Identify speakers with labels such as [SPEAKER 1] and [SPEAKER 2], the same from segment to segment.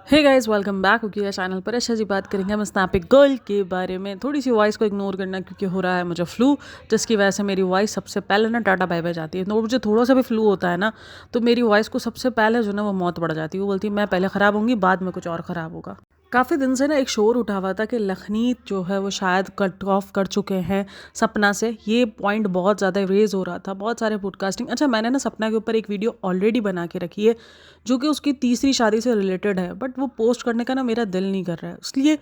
[SPEAKER 1] हे guys welcome back cookie channel पर। अच्छा जी, बात करेंगे हम स्नैपिक गर्ल के बारे में। थोड़ी सी वॉइस को इग्नोर करना क्योंकि हो रहा है मुझे फ्लू, जिसकी वजह से मेरी वॉइस सबसे पहले ना टाटा बाय बाय जाती है। तो मुझे थोड़ा सा भी फ्लू होता है ना, तो मेरी वॉइस को सबसे पहले जो ना वो मौत पड़ जाती है। वो बोलती है मैं पहले ख़राब होंगी, बाद में कुछ और ख़राब होगा। काफ़ी दिन से ना एक शोर उठा हुआ था कि लखनीत जो है वो शायद कट ऑफ कर चुके हैं सपना से। ये पॉइंट बहुत ज़्यादा रेज हो रहा था, बहुत सारे पॉडकास्टिंग। अच्छा, मैंने ना सपना के ऊपर एक वीडियो ऑलरेडी बना के रखी है जो कि उसकी तीसरी शादी से रिलेटेड है, बट वो पोस्ट करने का ना मेरा दिल नहीं कर रहा है, इसलिए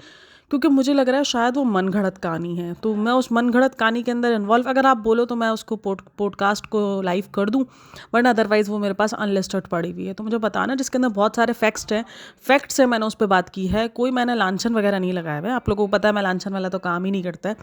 [SPEAKER 1] क्योंकि मुझे लग रहा है शायद वो मन घड़त कहानी है। तो मैं उस मन घड़त कहानी के अंदर इन्वॉल्व, अगर आप बोलो तो मैं उसको पॉडकास्ट को लाइव कर दूं, वरना अदरवाइज़ वो मेरे पास अनलिस्टेड पड़ी हुई है। तो मुझे बताना, जिसके अंदर बहुत सारे फैक्ट्स हैं, फैक्ट से मैंने उस पर बात की है। कोई मैंने लांछन वगैरह नहीं लगाया है। आप लोगों को पता है मैं लांछन वाला तो काम ही नहीं करता है।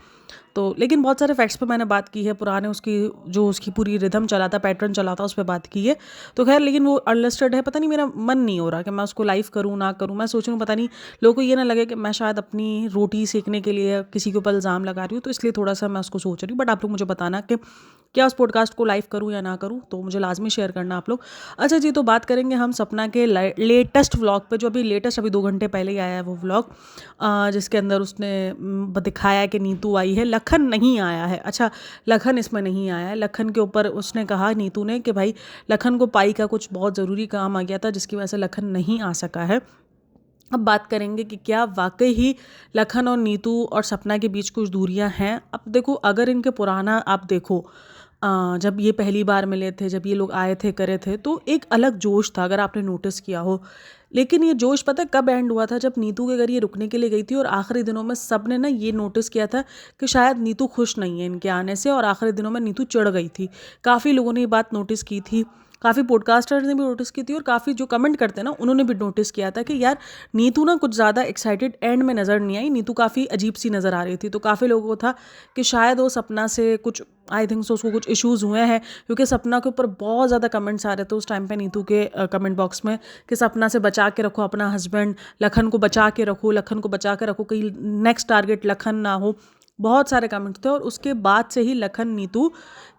[SPEAKER 1] तो लेकिन बहुत सारे फैक्ट्स पे मैंने बात की है, पुराने उसकी जो उसकी पूरी रिदम चला था, पैटर्न चला था, उस पर बात की है। तो खैर, लेकिन वो अनलिस्टेड है। पता नहीं, मेरा मन नहीं हो रहा कि मैं उसको लाइव करूँ ना करूँ। मैं सोच रही हूँ पता नहीं लोगों को ये ना लगे कि मैं शायद अपनी रोटी सेकने के लिए किसी के ऊपर इल्ज़ाम लगा रही हूँ, तो इसलिए थोड़ा सा मैं उसको सोच रही हूँ। बट आप लोग मुझे बताना कि क्या उस पॉडकास्ट को लाइव करूँ या ना करूँ, तो मुझे लाजमी शेयर करना आप लोग। अच्छा जी, तो बात करेंगे हम सपना के लेटेस्ट व्लॉग पे, जो अभी लेटेस्ट अभी 2 घंटे पहले ही आया है वो व्लॉग, जिसके अंदर उसने दिखाया कि नीतू आई है, लखन नहीं आया है। अच्छा, लखन इसमें नहीं आया है। लखन के ऊपर उसने कहा, नीतू ने, कि भाई लखन को पाई का कुछ बहुत ज़रूरी काम आ गया था जिसकी वजह से लखन नहीं आ सका है। अब बात करेंगे कि क्या वाकई ही लखन और नीतू और सपना के बीच कुछ दूरियां हैं। अब देखो, अगर इनके पुराना आप देखो, जब ये पहली बार मिले थे, जब ये लोग आए थे करे थे, तो एक अलग जोश था, अगर आपने नोटिस किया हो। लेकिन ये जोश पता है कब एंड हुआ था? जब नीतू के घर ये रुकने के लिए गई थी और आखिरी दिनों में सब ने ना ये नोटिस किया था कि शायद नीतू खुश नहीं है इनके आने से, और आखिरी दिनों में नीतू चिढ़ गई थी। काफ़ी लोगों ने ये बात नोटिस की थी, काफ़ी पॉडकास्टर्स ने भी नोटिस की थी, और काफ़ी जो कमेंट करते हैं ना उन्होंने भी नोटिस किया था कि यार नीतू ना कुछ ज़्यादा एक्साइटेड एंड में नज़र नहीं आई। नीतू काफ़ी अजीब सी नज़र आ रही थी। तो काफ़ी लोगों को था कि शायद वो सपना से कुछ, आई थिंक सो, उसको कुछ इश्यूज़ हुए हैं, क्योंकि सपना के ऊपर बहुत ज़्यादा कमेंट्स आ रहे थे उस टाइम पे नीतू के कमेंट बॉक्स में कि सपना से बचा के रखो अपना हस्बैंड, लखन को बचा के रखो, लखन को बचा के रखो, कहीं नेक्स्ट टारगेट लखन ना हो। बहुत सारे कमेंट्स थे, और उसके बाद से ही लखन नीतू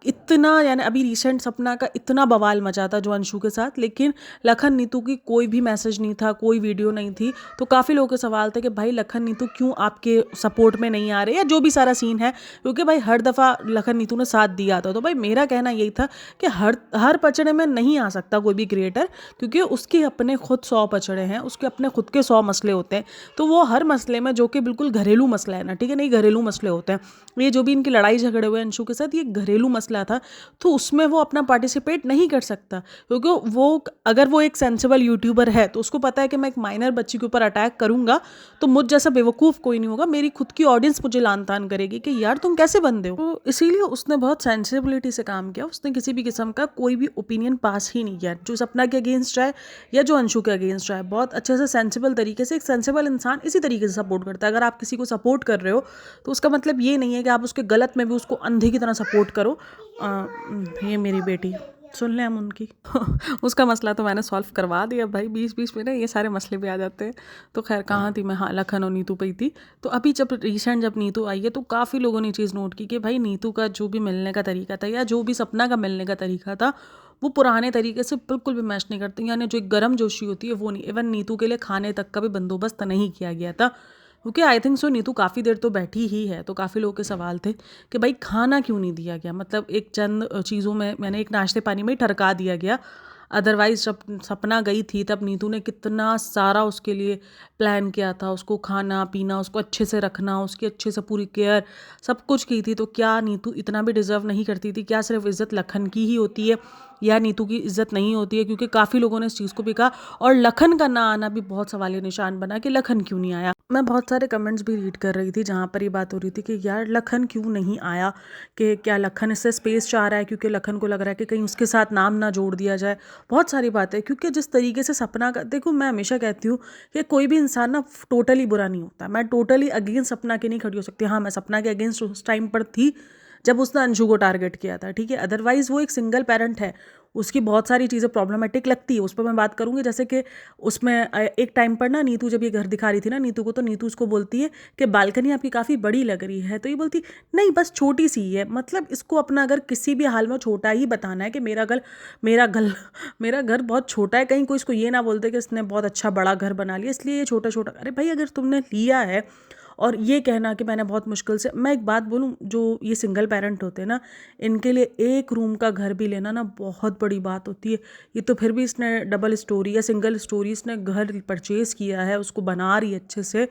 [SPEAKER 1] इतना, यानी अभी रिसेंट सपना का इतना बवाल मचा था जो अंशु के साथ, लेकिन लखन नीतू की कोई भी मैसेज नहीं था, कोई वीडियो नहीं थी। तो काफ़ी लोगों के सवाल थे कि भाई लखन नीतू क्यों आपके सपोर्ट में नहीं आ रहे, या जो भी सारा सीन है, क्योंकि भाई हर दफ़ा लखन नीतू ने साथ दिया था। तो भाई मेरा कहना यही था कि हर हर पचड़े में नहीं आ सकता कोई भी क्रिएटर, क्योंकि उसके अपने खुद 100 पचड़े हैं, उसके अपने खुद के 100 मसले होते हैं। तो वो हर मसले में, जो कि बिल्कुल घरेलू मसला है ना, ठीक है, नहीं घरेलू मसले होते हैं, ये जो भी इनकी लड़ाई झगड़े हुए अंशु के साथ, ये घरेलू मसला था, तो उसमें वो अपना पार्टिसिपेट नहीं कर सकता। क्योंकि वो, अगर वो एक सेंसिबल यूट्यूबर है तो उसको पता है कि मैं एक माइनर बच्ची के ऊपर अटैक करूंगा तो मुझ जैसा बेवकूफ़ कोई नहीं होगा, मेरी खुद की ऑडियंस मुझे लान तान करेगी कि यार तुम कैसे बंदे हो। तो इसीलिए उसने बहुत सेंसिबिलिटी से काम किया। उसने किसी भी किस्म का कोई भी ओपिनियन पास ही नहीं किया, जो सपना के अगेंस्ट जाए या जो अंशु के अगेंस्ट जाए। बहुत अच्छे से सेंसिबल तरीके से, एक सेंसिबल इंसान इसी तरीके से सपोर्ट करता है। अगर आप किसी को सपोर्ट कर रहे हो तो उसका मतलब ये नहीं है कि आप उसके गलत में भी उसको अंधे की तरह सपोर्ट करो। ये मेरी बेटी, सुन लें हम उनकी उसका मसला तो मैंने सॉल्व करवा दिया भाई। बीच बीच में ना ये सारे मसले भी आ जाते हैं। तो खैर, कहाँ थी मैं? हाँ, लखन और नीतू पे ही थी। तो अभी जब नीतू आई है, तो काफ़ी लोगों ने चीज़ नोट की कि भाई नीतू का जो भी मिलने का तरीका था, या जो भी सपना का मिलने का तरीका था, वो पुराने तरीके से बिल्कुल भी मैच नहीं करती। यानी जो एक गर्म जोशी होती है वो नहीं। इवन नीतू के लिए खाने तक का भी बंदोबस्त नहीं किया गया था, क्योंकि आई थिंक सो नीतू काफ़ी देर तो बैठी ही है। तो काफ़ी लोगों के सवाल थे कि भाई खाना क्यों नहीं दिया गया। मतलब एक चंद चीज़ों में, मैंने एक नाश्ते पानी में ही ठरका दिया गया। अदरवाइज जब सपना गई थी तब नीतू ने कितना सारा उसके लिए प्लान किया था, उसको खाना पीना, उसको अच्छे से रखना, उसकी अच्छे से पूरी केयर, सब कुछ की थी। तो क्या नीतू इतना भी डिज़र्व नहीं करती थी? क्या सिर्फ इज़्ज़त लखन की ही होती है, या नीतू की इज़्ज़त नहीं होती है? क्योंकि काफ़ी लोगों ने इस चीज़ को भी कहा, और लखन का ना आना भी बहुत सवालिया निशान बना कि लखन क्यों नहीं आया। मैं बहुत सारे कमेंट्स भी रीड कर रही थी जहाँ पर ये बात हो रही थी कि यार लखन क्यों नहीं आया, कि क्या लखन इससे स्पेस चाह रहा है, क्योंकि लखन को लग रहा है कि कहीं उसके साथ नाम ना जोड़ दिया जाए। बहुत सारी बातें, क्योंकि जिस तरीके से सपना का, देखो मैं हमेशा कहती हूँ कि कोई भी इंसान ना टोटली बुरा नहीं होता। मैं टोटली अगेंस्ट सपना के नहीं खड़ी हो सकती। हाँ, मैं सपना के अगेंस्ट उस टाइम पर थी जब उसने अंशु को टारगेट किया था, ठीक है। अदरवाइज वो एक सिंगल पेरेंट है, उसकी बहुत सारी चीज़ें प्रॉब्लमेटिक लगती है, उस पर मैं बात करूँगी। जैसे कि उसमें एक टाइम पर ना नीतू जब ये घर दिखा रही थी ना नीतू को, तो नीतू उसको बोलती है कि बालकनी आपकी काफ़ी बड़ी लग रही है, तो ये बोलती नहीं बस छोटी सी ही है। मतलब इसको अपना घर किसी भी हाल में छोटा ही बताना है कि मेरा घर मेरा घर बहुत छोटा है, कहीं कोई इसको ये ना बोलते कि इसने बहुत अच्छा बड़ा घर बना लिया इसलिए ये छोटा छोटा। अरे भाई अगर तुमने लिया है, और ये कहना कि मैंने बहुत मुश्किल से, मैं एक बात बोलूँ, जो ये सिंगल पेरेंट होते हैं ना, इनके लिए एक रूम का घर भी लेना ना बहुत बड़ी बात होती है। ये तो फिर भी इसने डबल स्टोरी या सिंगल स्टोरी इसने घर परचेज़ किया है, उसको बना रही है अच्छे से,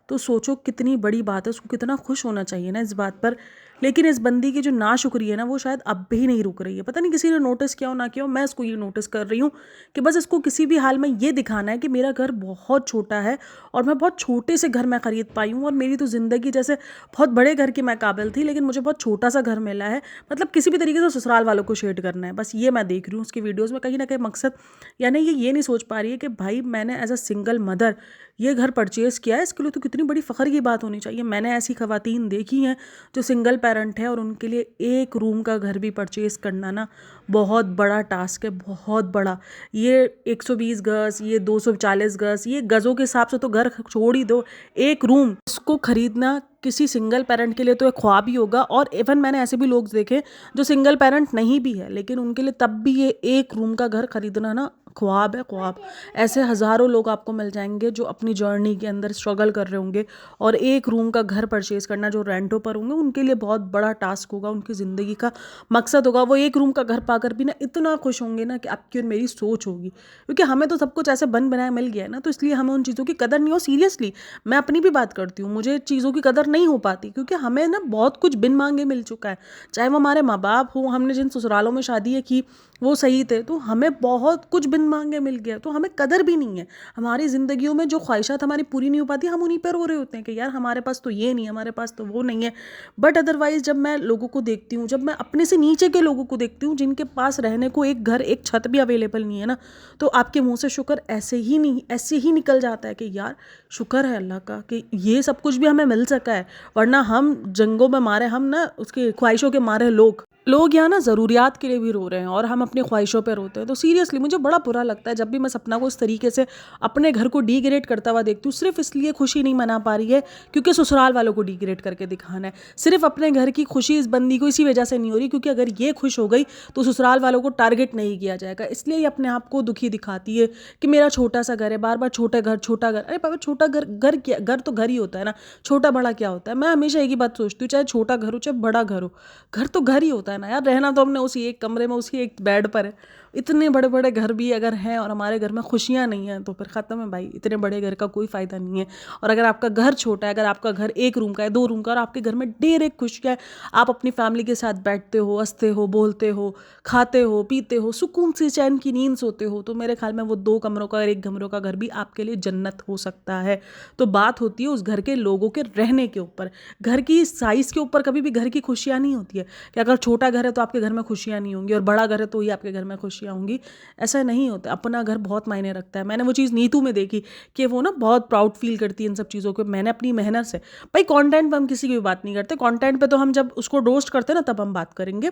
[SPEAKER 1] तो सोचो कितनी बड़ी बात है, उसको कितना खुश होना चाहिए ना इस बात पर। लेकिन इस बंदी की जो नाशुक्री है ना, वो शायद अब भी नहीं रुक रही है। पता नहीं किसी ने नोटिस किया हो ना किया हो, मैं इसको ये नोटिस कर रही हूँ कि बस इसको किसी भी हाल में ये दिखाना है कि मेरा घर बहुत छोटा है और मैं बहुत छोटे से घर में ख़रीद पाई हूँ, और मेरी तो ज़िंदगी जैसे बहुत बड़े घर की मैं काबिल थी, लेकिन मुझे बहुत छोटा सा घर मिला है। मतलब किसी भी तरीके से ससुराल वालों को शेड करना है, बस ये मैं देख रही हूँ उसकी वीडियोज़ में कहीं ना कहीं मकसद। यानी ये नहीं सोच पा रही है कि भाई मैंने एज अ सिंगल मदर ये घर परचेज़ किया है, इसके लिए तो कितनी बड़ी फ़ख्र की बात होनी चाहिए। मैंने ऐसी ख़वातीन देखी हैं जो सिंगल पेरेंट है और उनके लिए एक रूम का घर भी परचेज़ करना ना बहुत बड़ा टास्क है, बहुत बड़ा। ये 120 गज, ये 240 गज, ये गज़ों के हिसाब से तो घर छोड़ ही दो, एक रूम इसको ख़रीदना किसी सिंगल पेरेंट के लिए तो एक ख्वाब ही होगा। और इवन मैंने ऐसे भी लोग देखे जो सिंगल पेरेंट नहीं भी है, लेकिन उनके लिए तब भी ये एक रूम का घर खरीदना ना ख्वाब है, ख्वाब। ऐसे हज़ारों लोग आपको मिल जाएंगे जो अपनी जर्नी के अंदर स्ट्रगल कर रहे होंगे, और एक रूम का घर परचेज़ करना जो रेंटों पर होंगे उनके लिए बहुत बड़ा टास्क होगा, उनकी ज़िंदगी का मकसद होगा। वो एक रूम का घर पाकर भी ना इतना खुश होंगे ना कि आपकी और मेरी सोच होगी, क्योंकि हमें तो सब कुछ ऐसे बन बनाया मिल गया है ना, तो इसलिए हमें उन चीज़ों की कदर नहीं हो। सीरियसली मैं अपनी भी बात करती हूँ, मुझे चीज़ों की कदर नहीं हो पाती, क्योंकि हमें ना बहुत कुछ बिन मांगे मिल चुका है। चाहे वो हमारे माँ बाप हो, हमने जिन ससुरालों में शादी की वो सही थे, तो हमें बहुत कुछ बिन मांगे मिल गया, तो हमें कदर भी नहीं है। हमारी ज़िंदगियों में जो ख्वाहिशात हमारी पूरी नहीं हो पाती, हम उन्हीं पर रो रहे होते हैं कि यार हमारे पास तो ये नहीं है, हमारे पास तो वो नहीं है। बट अदरवाइज़ जब मैं लोगों को देखती हूँ, जब मैं अपने से नीचे के लोगों को देखती हूँ जिनके पास रहने को एक घर, एक छत भी अवेलेबल नहीं है ना, तो आपके मुंह से शुक्र ऐसे ही निकल जाता है कि यार शुक्र है अल्लाह का कि ये सब कुछ भी हमें मिल सका है। वरना हम जंगों में मारे, हम ना उसकी ख्वाहिशों के मारे लोग यहाँ ना ज़रूरियात के लिए भी रो रहे हैं और हम अपनी ख्वाहिशों पे रोते हैं। तो सीरियसली मुझे बड़ा बुरा लगता है जब भी मैं सपना को इस तरीके से अपने घर को डिग्रेड करता हुआ देखती हूँ। सिर्फ इसलिए खुशी नहीं मना पा रही है क्योंकि ससुराल वालों को डिग्रेड करके दिखाना है। सिर्फ अपने घर की खुशी इस बंदी को इसी वजह से नहीं हो रही क्योंकि अगर ये खुश हो गई तो ससुराल वालों को टारगेट नहीं किया जाएगा, इसलिए ये अपने आप को दुखी दिखाती है कि मेरा छोटा सा घर है, बार बार छोटा घर छोटा घर। अरे बाबा छोटा घर तो घर ही होता है ना, छोटा बड़ा क्या होता है। मैं हमेशा एक ही बात सोचती हूँ, चाहे छोटा घर हो चाहे बड़ा घर हो, घर तो घर ही होता है ना यार। रहना तो हमने उसी एक कमरे में उसी एक बेड पर है। इतने बड़े बड़े घर भी अगर हैं और हमारे घर में खुशियाँ नहीं हैं तो फिर ख़त्म है भाई, इतने बड़े घर का कोई फ़ायदा नहीं है। और अगर आपका घर छोटा है, अगर आपका घर एक रूम का है, 2 रूम का, और आपके घर में ढेर एक खुशियाँ है, आप अपनी फैमिली के साथ बैठते हो, हंसते हो, बोलते हो, खाते हो, पीते हो, सुकून से चैन की नींद सोते हो, तो मेरे ख्याल में वो 2 कमरों का और 1 कमरों का घर भी आपके लिए जन्नत हो सकता है। तो बात होती है उस घर के लोगों के रहने के ऊपर, घर की साइज़ के ऊपर कभी भी घर की खुशियाँ नहीं होती है कि अगर छोटा घर है तो आपके घर में खुशियाँ नहीं होंगी और बड़ा घर है तो ही आपके घर में खुशियाँ होंगी। ऐसा नहीं होता, अपना घर बहुत मायने रखता है। मैंने वो चीज़ नीतू में देखी कि वो ना बहुत प्राउड फील करती है इन सब चीज़ों को। मैंने अपनी मेहनत से, भाई कंटेंट पे हम किसी की भी बात नहीं करते, कंटेंट पे तो हम जब उसको रोस्ट करते हैं ना तब हम बात करेंगे,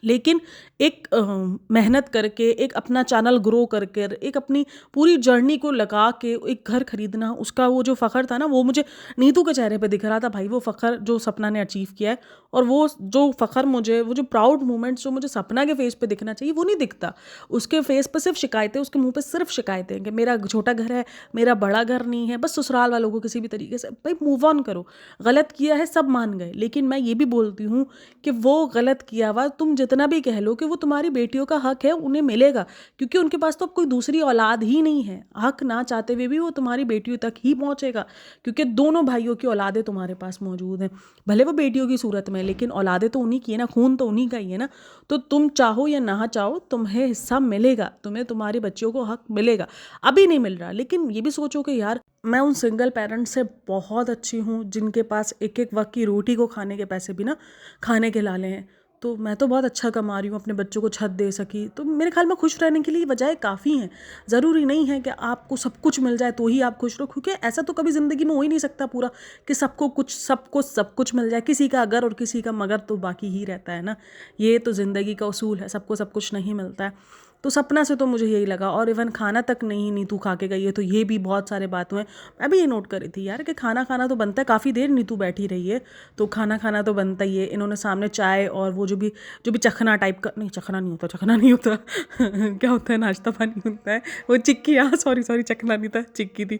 [SPEAKER 1] लेकिन एक मेहनत करके, एक अपना चैनल ग्रो करके, एक अपनी पूरी जर्नी को लगा के एक घर खरीदना, उसका वो जो फ़ख्र था ना, वो मुझे नीतू के चेहरे पे दिख रहा था भाई। वो फ़ख्र जो सपना ने अचीव किया है और वो जो फ़ख्र मुझे, वो जो प्राउड मोमेंट्स जो मुझे सपना के फेस पे दिखना चाहिए वो नहीं दिखता। उसके फेस पे सिर्फ शिकायतें, उसके मुंह पे सिर्फ शिकायतें कि मेरा छोटा घर है, मेरा बड़ा घर नहीं है। बस ससुराल वालों को किसी भी तरीके से, भाई मूव ऑन करो। गलत किया है सब मान गए, लेकिन मैं ये भी बोलती हूँ कि वो गलत किया हुआ तुम जितना भी कह लो कि वो तुम्हारी बेटियों का हक है, उन्हें मिलेगा, क्योंकि उनके पास तो अब कोई दूसरी औलाद ही नहीं है। हक ना चाहते हुए भी वो तुम्हारी बेटियों तक ही पहुंचेगा, क्योंकि दोनों भाइयों की औलादें तुम्हारे पास मौजूद हैं। भले वो बेटियों की सूरत में, लेकिन औलादें तो उन्हीं की है ना, खून तो उन्हीं का ही है ना। तो तुम चाहो या ना चाहो तुम्हें हिस्सा मिलेगा, तुम्हें तुम्हारे बच्चों को हक मिलेगा। अभी नहीं मिल रहा, लेकिन ये भी सोचो कि यार मैं उन सिंगल पेरेंट्स से बहुत अच्छी हूँ जिनके पास एक एक वक्त की रोटी को खाने के पैसे भी ना खाने के लाले हैं। तो मैं तो बहुत अच्छा कमा रही हूँ, अपने बच्चों को छत दे सकी, तो मेरे ख्याल में खुश रहने के लिए वजह काफ़ी हैं। ज़रूरी नहीं है कि आपको सब कुछ मिल जाए तो ही आप खुश रहो, क्योंकि ऐसा तो कभी ज़िंदगी में हो ही नहीं सकता पूरा कि सबको सब कुछ मिल जाए। किसी का अगर और किसी का मगर तो बाकी ही रहता है ना। ये तो ज़िंदगी का उसूल है, सबको सब कुछ नहीं मिलता है। तो सपना से तो मुझे यही लगा, और इवन खाना तक नहीं नीतू खा के गई है, तो ये भी बहुत सारे बात हुए। मैं भी ये नोट करी थी यार कि खाना खाना तो बनता है, काफ़ी देर नीतू बैठी रही है तो खाना खाना तो बनता ही है। इन्होंने सामने चाय और वो जो भी चखना टाइप का, नहीं चखना नहीं होता, चखना नहीं होता क्या होता है, नाश्ता पानी होता है वो, चिक्की, हाँ सॉरी सॉरी, चखना नहीं था, चिक्की थी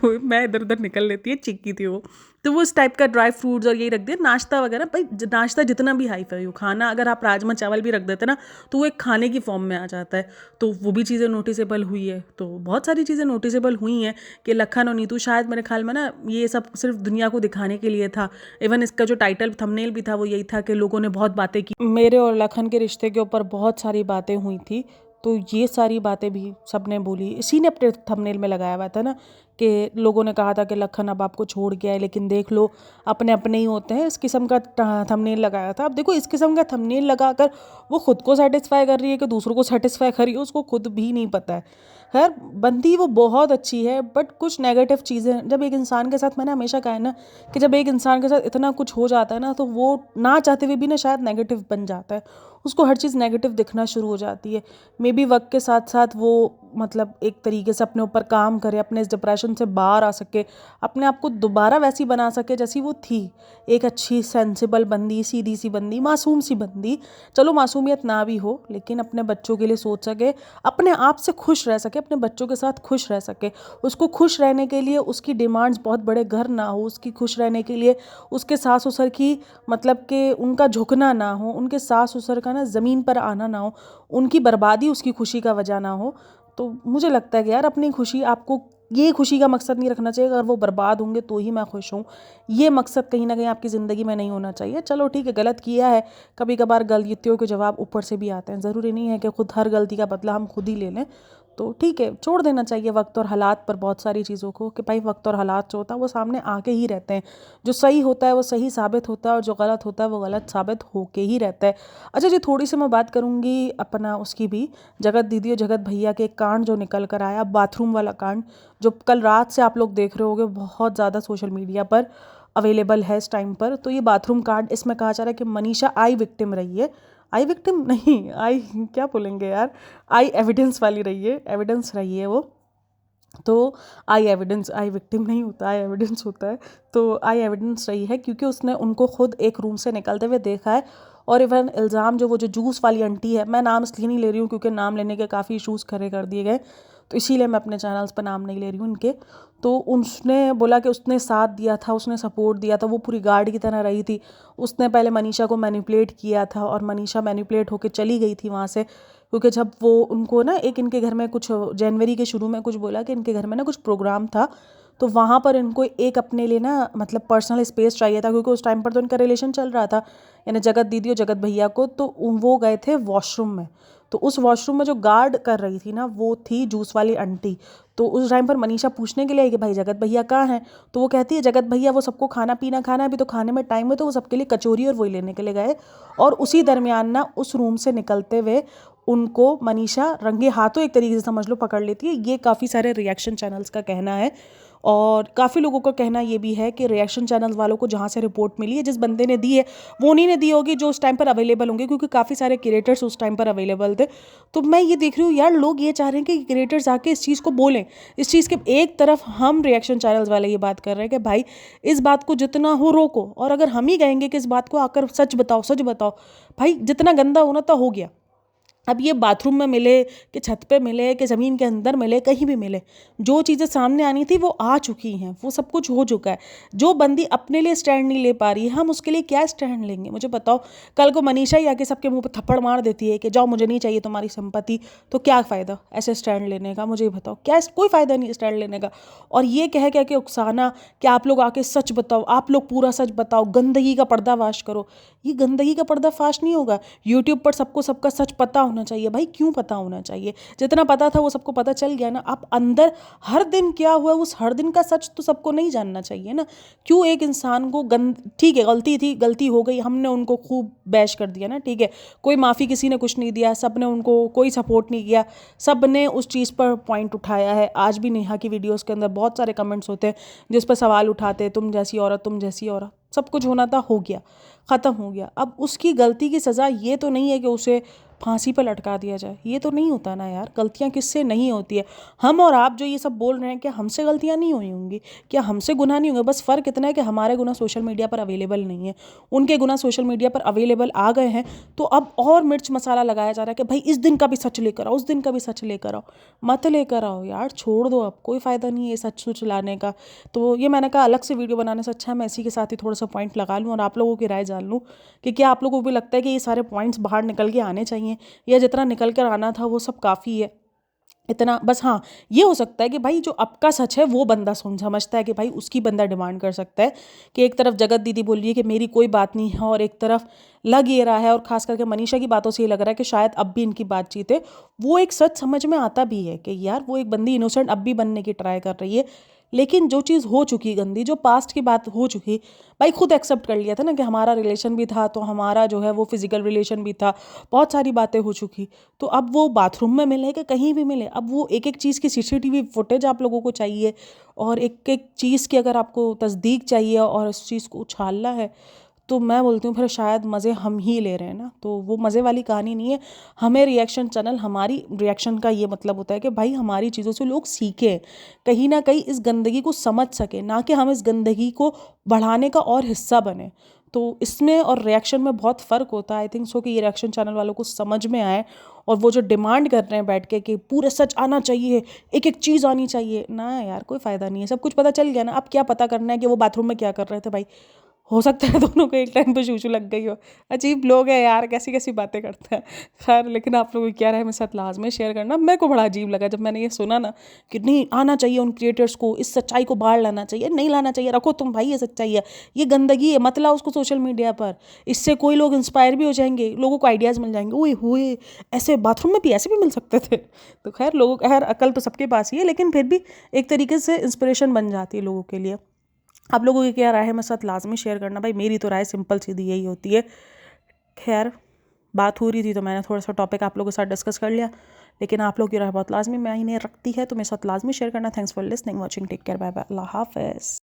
[SPEAKER 1] मैं इधर उधर निकल लेती है, चिक्की थी वो। तो वो उस टाइप का ड्राई फ्रूट्स और यही रख दिया, नाश्ता वगैरह। भाई नाश्ता जितना भी हाई फाई हो, खाना अगर आप राजमा चावल भी रख देते ना तो वो एक खाने की फॉर्म में आ जाता है। तो वो भी चीज़ें नोटिसेबल हुई है। तो बहुत सारी चीज़ें नोटिसेबल हुई हैं कि लखन और नीतू शायद मेरे ख्याल में ना ये सब सिर्फ दुनिया को दिखाने के लिए था। इवन इसका जो टाइटल थंबनेल भी था वो यही था कि लोगों ने बहुत बातें की, मेरे और लखन के रिश्ते के ऊपर बहुत सारी बातें हुई थी। तो ये सारी बातें भी सबने बोली, इसी ने अपने थंबनेल में लगाया हुआ था ना कि लोगों ने कहा था कि लखन अब आपको छोड़ गया है, लेकिन देख लो अपने अपने ही होते हैं, इस किस्म का थंबनेल लगाया था। अब देखो इस किस्म का थंबनेल लगाकर वो खुद को सेटिस्फाई कर रही है कि दूसरों को सेटिस्फाई कर रही है, उसको खुद भी नहीं पता है। खैर बंदी वो बहुत अच्छी है, बट कुछ नेगेटिव चीज़ें जब एक इंसान के साथ, मैंने हमेशा कहा है ना कि जब एक इंसान के साथ इतना कुछ हो जाता है ना तो वो ना चाहते हुए भी ना शायद नेगेटिव बन जाता है, उसको हर चीज़ नेगेटिव दिखना शुरू हो जाती है। मे बी वक्त के साथ साथ वो मतलब एक तरीके से अपने ऊपर काम करे, अपने इस डिप्रेशन से बाहर आ सके, अपने आप को दोबारा वैसी बना सके जैसी वो थी, एक अच्छी सेंसिबल बंदी, सीधी सी बंदी, मासूम सी बंदी। चलो मासूमियत ना भी हो, लेकिन अपने बच्चों के लिए सोच सके, अपने आप से खुश रह सके, अपने बच्चों के साथ खुश रह सके। उसको खुश रहने के लिए उसकी डिमांड्स बहुत बड़े घर ना हो, उसकी खुश रहने के लिए उसके सास ससुर की मतलब कि उनका झुकना ना हो, उनके सास ससुर का ना ज़मीन पर आना ना हो, उनकी बर्बादी उसकी खुशी का वजह ना हो। तो मुझे लगता है कि यार अपनी खुशी, आपको ये खुशी का मकसद नहीं रखना चाहिए अगर वो बर्बाद होंगे तो ही मैं खुश हूँ, ये मकसद कहीं ना कहीं आपकी ज़िंदगी में नहीं होना चाहिए। चलो ठीक है, गलत किया है, कभी कभार गलतियों के जवाब ऊपर से भी आते हैं, ज़रूरी नहीं है कि खुद हर गलती का बदला हम खुद ही ले लें। तो ठीक है, छोड़ देना चाहिए वक्त और हालात पर बहुत सारी चीज़ों को, कि भाई वक्त और हालात जो होता है वो सामने आके ही रहते हैं, जो सही होता है वो सही साबित होता है और जो गलत होता है वो गलत साबित होके ही रहता है। अच्छा जी, थोड़ी सी मैं बात करूँगी अपना उसकी भी, जगत दीदी और जगत भैया के एक कांड जो निकल कर आया, बाथरूम वाला कांड, जो कल रात से आप लोग देख रहे होगे, बहुत ज़्यादा सोशल मीडिया पर अवेलेबल है इस टाइम पर। तो ये बाथरूम कांड, इसमें कहा जा रहा है कि मनीषा आई विक्टिम रही है, आई विक्टिम नहीं, आई क्या बोलेंगे यार, आई एविडेंस वाली रही है, एविडेंस रही है वो। तो आई एविडेंस, आई विक्टिम नहीं होता, आई एविडेंस होता है। तो आई एविडेंस रही है क्योंकि उसने उनको खुद एक रूम से निकलते हुए देखा है। और इवन इल्ज़ाम जो वो जो जूस वाली आंटी है, मैं नाम इसलिए नहीं ले रही हूँ क्योंकि नाम लेने के काफ़ी इशूज़ खड़े कर दिए गए, तो इसीलिए मैं अपने चैनल्स पर नाम नहीं ले रही हूँ इनके। तो उसने बोला कि उसने साथ दिया था, उसने सपोर्ट दिया था, वो पूरी गार्ड की तरह रही थी। उसने पहले मनीषा को मैनिपुलेट किया था और मनीषा मैनिपुलेट होकर चली गई थी वहाँ से, क्योंकि जब वो उनको ना एक इनके घर में कुछ जनवरी के शुरू में कुछ बोला कि इनके घर में ना कुछ प्रोग्राम था, तो वहाँ पर इनको एक अपने लिए ना मतलब पर्सनल स्पेस चाहिए था, क्योंकि उस टाइम पर तो इनका रिलेशन चल रहा था, यानी जगत दीदी और जगत भैया को। तो वो गए थे वॉशरूम में, तो उस वॉशरूम में जो गार्ड कर रही थी ना वो थी जूस वाली आंटी। तो उस टाइम पर मनीषा पूछने के लिए आई कि भाई जगत भैया कहाँ हैं, तो वो कहती है जगत भैया वो सबको खाना पीना खाना है, अभी तो खाने में टाइम है, तो वो सबके लिए कचौरी और वही लेने के लिए गए। और उसी दरमियान ना उस रूम से निकलते हुए उनको मनीषा रंगे हाथों एक तरीके से समझ लो पकड़ लेती है। ये काफ़ी सारे रिएक्शन चैनल्स का कहना है, और काफ़ी लोगों का कहना ये भी है कि रिएक्शन चैनल्स वालों को जहाँ से रिपोर्ट मिली है, जिस बंदे ने दी है वो नहीं ने दी होगी जो उस टाइम पर अवेलेबल होंगे, क्योंकि काफ़ी सारे क्रिएटर्स उस टाइम पर अवेलेबल थे। तो मैं ये देख रही हूँ यार, लोग ये चाह रहे हैं कि क्रिएटर्स आके इस चीज़ को बोलें। इस चीज़ के एक तरफ हम रिएक्शन चैनल्स वाले ये बात कर रहे हैं कि भाई इस बात को जितना हो रोको, और अगर हम ही कहेंगे कि इस बात को आकर सच बताओ सच बताओ, भाई जितना गंदा होना तो हो गया। अब ये बाथरूम में मिले कि छत पे मिले कि ज़मीन के अंदर मिले, कहीं भी मिले, जो चीज़ें सामने आनी थी वो आ चुकी हैं, वो सब कुछ हो चुका है। जो बंदी अपने लिए स्टैंड नहीं ले पा रही है, हम उसके लिए क्या स्टैंड लेंगे, मुझे बताओ। कल को मनीषा ही आके सबके मुंह पे थप्पड़ मार देती है कि जाओ मुझे नहीं चाहिए तुम्हारी संपत्ति, तो क्या फ़ायदा ऐसे स्टैंड लेने का, मुझे ये बताओ, क्या कोई फ़ायदा नहीं स्टैंड लेने का। और ये कह के उकसाना कि आप लोग आके सच बताओ, आप लोग पूरा सच बताओ, गंदगी का पर्दाफाश करो, ये गंदगी का पर्दाफाश नहीं होगा। यूट्यूब पर सबको सबका सच पता होना चाहिए भाई, क्यों पता होना चाहिए? जितना पता था वो सबको पता चल गया ना। आप अंदर हर दिन क्या हुआ उस हर दिन का सच तो सबको नहीं जानना चाहिए ना। क्यों एक इंसान को ठीक है गलती थी, गलती हो गई, हमने उनको खूब बैश कर दिया ना, ठीक है, कोई माफ़ी किसी ने कुछ नहीं दिया, सब ने उनको कोई सपोर्ट नहीं किया, सब ने उस चीज़ पर पॉइंट उठाया है। आज भी नेहा की वीडियोस के अंदर बहुत सारे कमेंट्स होते हैं जिस पर सवाल उठाते हैं, तुम जैसी औरत, तुम जैसी औरत। सब कुछ होना था, हो गया, ख़त्म हो गया। अब उसकी गलती की सज़ा ये तो नहीं है कि उसे फांसी पर लटका दिया जाए, ये तो नहीं होता ना यार। गलतियाँ किससे नहीं होती है? हम और आप जो ये सब बोल रहे हैं, क्या हमसे गलतियाँ नहीं हुई होंगी? क्या हमसे गुनाह नहीं होंगे? बस फ़र्क इतना है कि हमारे गुनाह सोशल मीडिया पर अवेलेबल नहीं है, उनके गुनाह सोशल मीडिया पर अवेलेबल आ गए हैं। तो अब और मिर्च मसाला लगाया जा रहा है कि भाई इस दिन का भी सच लेकर आओ, उस दिन का भी सच लेकर आओ। मत लेकर आओ यार, छोड़ दो, अब कोई फ़ायदा नहीं है सच सुच लाने का। तो ये मैंने कहा अलग से वीडियो बनाने से अच्छा है मैं इसी के साथ ही थोड़ा सा पॉइंट लगा लूँ और आप लोगों की राय जान लूँ कि क्या आप लोगों को भी लगता है कि ये सारे पॉइंट्स बाहर निकल के आने चाहिए, या जितना निकल कर आना था वो सब काफ़ी है इतना बस। हाँ, ये हो सकता है कि भाई जो अब का सच है वो बंदा समझता है कि भाई उसकी बंदा डिमांड कर सकता है कि एक तरफ जगत दीदी बोल रही है कि मेरी कोई बात नहीं है, और एक तरफ लग ये रहा है, और ख़ास करके मनीषा की बातों से ये लग रहा है कि शायद अब भी इनकी बातचीत है। वो एक सच समझ में आता भी है कि यार वो एक बंदी इनोसेंट अब भी बनने की ट्राई कर रही है, लेकिन जो चीज़ हो चुकी गंदी, जो पास्ट की बात हो चुकी, भाई खुद एक्सेप्ट कर लिया था ना कि हमारा रिलेशन भी था, तो हमारा जो है वो फिजिकल रिलेशन भी था, बहुत सारी बातें हो चुकी। तो अब वो बाथरूम में मिले कि कहीं भी मिले, अब वो एक एक चीज़ की सीसीटीवी फुटेज आप लोगों को चाहिए, और एक एक चीज़ की अगर आपको तस्दीक चाहिए और इस चीज़ को उछालना है, तो मैं बोलती हूँ फिर शायद मज़े हम ही ले रहे हैं ना। तो वो मज़े वाली कहानी नहीं है। हमें रिएक्शन चैनल, हमारी रिएक्शन का ये मतलब होता है कि भाई हमारी चीज़ों से लोग सीखें, कहीं ना कहीं इस गंदगी को समझ सके, ना कि हम इस गंदगी को बढ़ाने का और हिस्सा बने। तो इसमें और रिएक्शन में बहुत फ़र्क होता है। आई थिंक सो कि ये रिएक्शन चैनल वालों को समझ में आए, और वो जो डिमांड कर रहे हैं बैठ के कि पूरे सच आना चाहिए, एक एक चीज़ आनी चाहिए ना, यार कोई फ़ायदा नहीं है, सब कुछ पता चल गया ना। अब क्या पता करना है कि वो बाथरूम में क्या कर रहे थे भाई? हो सकता है दोनों को एक टाइम पे शूशू लग गई हो। अजीब लोग हैं यार, कैसी कैसी बातें करते हैं। खैर, लेकिन आप लोगों को क्या रहा है मेरे साथ लाजमी शेयर करना। मेरे को बड़ा अजीब लगा जब मैंने ये सुना ना कि नहीं आना चाहिए उन क्रिएटर्स को, इस सच्चाई को बाहर लाना चाहिए। नहीं लाना चाहिए, रखो तुम भाई, ये सच्चाई है, ये गंदगी है, मत लाओ उसको सोशल मीडिया पर। इससे कोई लोग इंस्पायर भी हो जाएंगे, लोगों को आइडियाज़ मिल जाएंगे, ओए हुए ऐसे बाथरूम में भी ऐसे भी मिल सकते थे। तो खैर लोगों खैर अकल तो सबके पास ही है, लेकिन फिर भी एक तरीके से इंस्पिरेशन बन जाती है लोगों के लिए। आप लोगों की क्या राय है मेरे साथ लाजमी शेयर करना भाई। मेरी तो राय सिंपल सीधी यही होती है। खैर, बात हो रही थी तो मैंने थोड़ा सा टॉपिक आप लोगों के साथ डिस्कस कर लिया, लेकिन आप लोग की राय बहुत लाजमी मायने रखती है, तो मेरे साथ लाजमी शेयर करना। Thanks for listening, watching, take care, bye bye, अल्लाह हाफ़िज़।